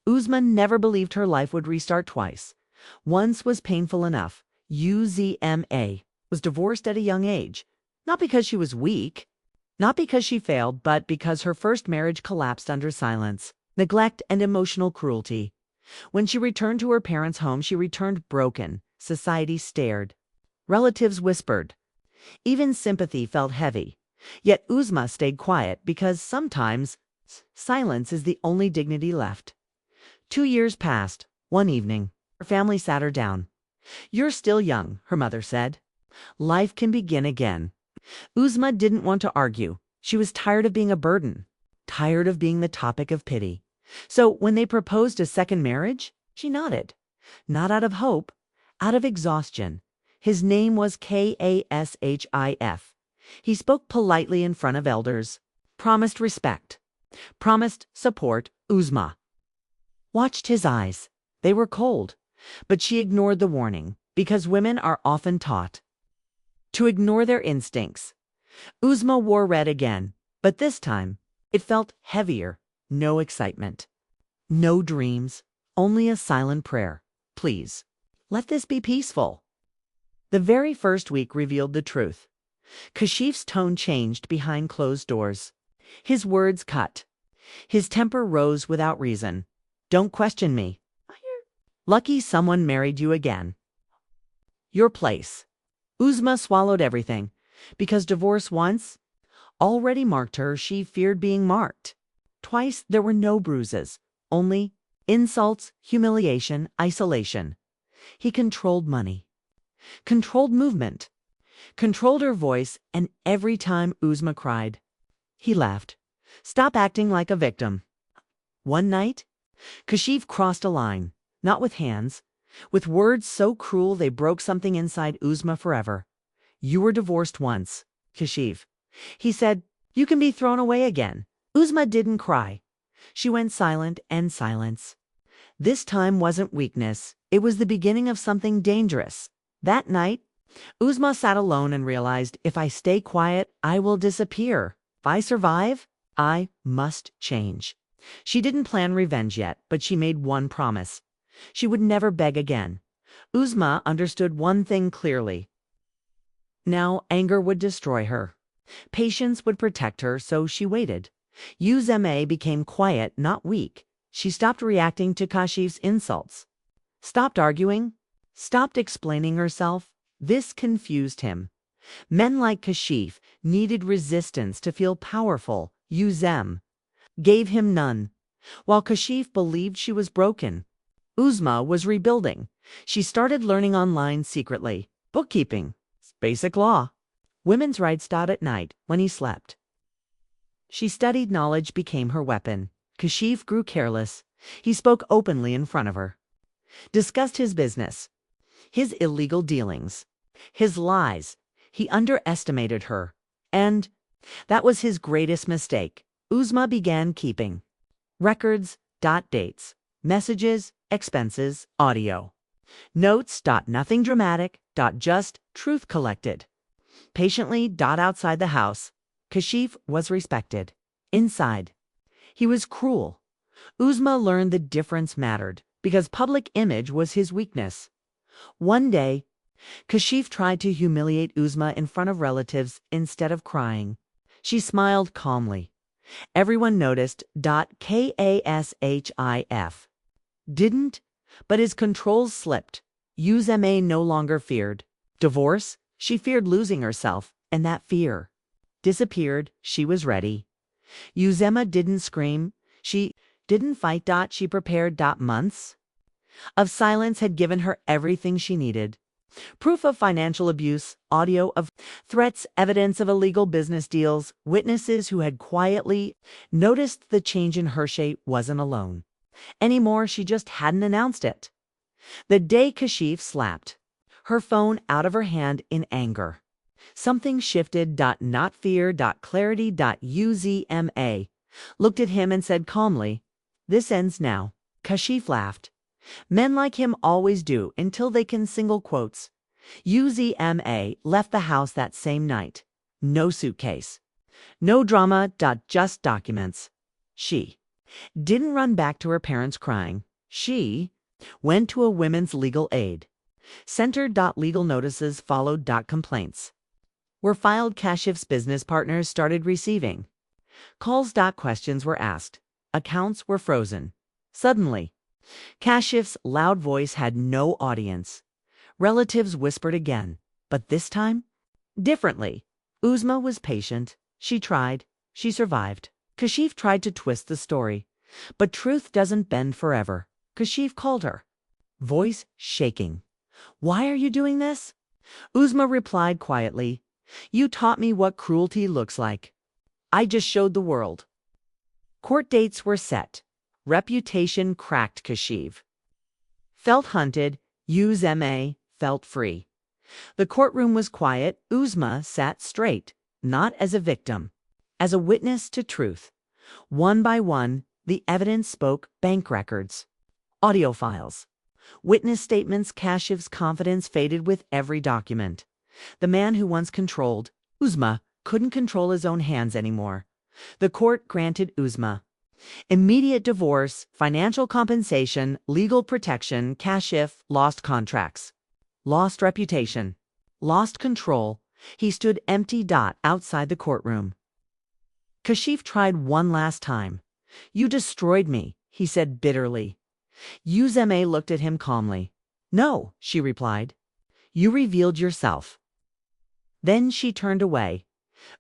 Uzma never believed her life would restart twice. Once was painful enough. Uzma was divorced at a young age. Not because she was weak, not because she failed, but because her first marriage collapsed under silence, neglect, and emotional cruelty. When she returned to her parents' home, she returned broken. Society stared. Relatives whispered. Even sympathy felt heavy. Yet Uzma stayed quiet because sometimes silence is the only dignity left. 2 years passed. One evening, her family sat her down. "You're still young," her mother said. "Life can begin again." Uzma didn't want to argue. She was tired of being a burden, tired of being the topic of pity. So when they proposed a second marriage, she nodded. Not out of hope, out of exhaustion. His name was Kashif. He spoke politely in front of elders, promised respect, promised support. Uzma watched his eyes. They were cold, but she ignored the warning because women are often taught to ignore their instincts. Uzma wore red again, but this time it felt heavier. No excitement, no dreams, only a silent prayer. "Please, let this be peaceful." The very first week revealed the truth. Kashif's tone changed behind closed doors. His words cut. His temper rose without reason. "Don't question me. You're lucky someone married you again. Your place." Uzma swallowed everything, because divorce once already marked her. She feared being marked. Twice there were no bruises, only insults, humiliation, isolation. He controlled money, controlled movement, controlled her voice, and every time Uzma cried, he laughed. "Stop acting like a victim." One night, Kashif crossed a line, not with hands, with words so cruel they broke something inside Uzma forever. "You were divorced once, Kashif." He said, "You can be thrown away again." Uzma didn't cry. She went silent, and silence. This time wasn't weakness. It was the beginning of something dangerous. That night, Uzma sat alone and realized, if I stay quiet, I will disappear. If I survive, I must change. She didn't plan revenge yet, but she made one promise. She would never beg again. Uzma understood one thing clearly. Now anger would destroy her. Patience would protect her, so she waited. Uzma became quiet, not weak. She stopped reacting to Kashif's insults, stopped arguing, stopped explaining herself. This confused him. Men like Kashif needed resistance to feel powerful. Uzma gave him none. While Kashif believed she was broken, Uzma was rebuilding. She started learning online secretly. Bookkeeping, basic law, women's rights. At night, when he slept, she studied. Knowledge became her weapon. Kashif grew careless. He spoke openly in front of her, discussed his business, his illegal dealings, his lies. He underestimated her, and that was his greatest mistake. Uzma began keeping records, dates, messages, expenses, audio, notes. Nothing dramatic. Just truth collected. Patiently. Outside the house, Kashif was respected. Inside, he was cruel. Uzma learned the difference mattered because public image was his weakness. One day, Kashif tried to humiliate Uzma in front of relatives instead of crying. She smiled calmly. Everyone noticed. Kashif didn't, but his controls slipped. Uzma no longer feared divorce. She feared losing herself, and that fear disappeared. She was ready. Uzma didn't scream. She didn't fight. She prepared. Months of silence had given her everything she needed. Proof of financial abuse, audio of threats, evidence of illegal business deals, witnesses who had quietly noticed the change in her. She wasn't alone anymore. She just hadn't announced it. The day Kashif slapped her phone out of her hand in anger, something shifted. Not fear. Clarity. Uzma looked at him and said calmly, "This ends now." Kashif laughed. Men like him always do until they can single quotes. Uzma left the house that same night. No suitcase. No drama. Just documents. She didn't run back to her parents crying. She went to a women's legal aid. Center.legal notices followed. Complaints were filed. Kashif's business partners started receiving calls. Questions were asked. Accounts were frozen. Suddenly, Kashif's loud voice had no audience. Relatives whispered again, but this time, differently. Uzma was patient. She tried. She survived. Kashif tried to twist the story. But truth doesn't bend forever. Kashif called her, voice shaking. "Why are you doing this?" Uzma replied quietly, "You taught me what cruelty looks like. I just showed the world." Court dates were set. Reputation cracked. Kashif felt hunted. Uzma felt free. The courtroom was quiet. Uzma sat straight, not as a victim, as a witness to truth. One by one, the evidence spoke. Bank records, audio files, witness statements. Kashif's confidence faded with every document. The man who once controlled Uzma couldn't control his own hands anymore. The court granted Uzma immediate divorce, financial compensation, legal protection. Kashif lost contracts, lost reputation, lost control. He stood empty. Outside the courtroom, Kashif tried one last time. "You destroyed me," he said bitterly. Uzma looked at him calmly. "No," she replied. "You revealed yourself." Then she turned away.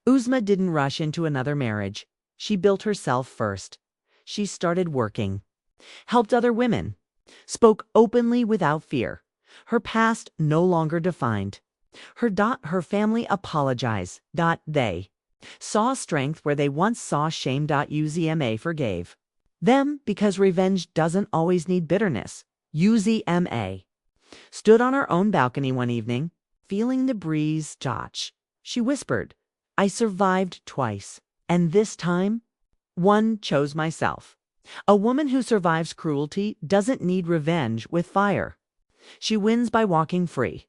Uzma didn't rush into another marriage. She built herself first. She started working, helped other women, spoke openly without fear. Her past no longer defined her family apologized. They saw strength where they once saw shame. Uzma forgave them because revenge doesn't always need bitterness. Uzma stood on her own balcony one evening, feeling the breeze touch. She whispered, "I survived twice, and this time, one chose myself." A woman who survives cruelty doesn't need revenge with fire. She wins by walking free.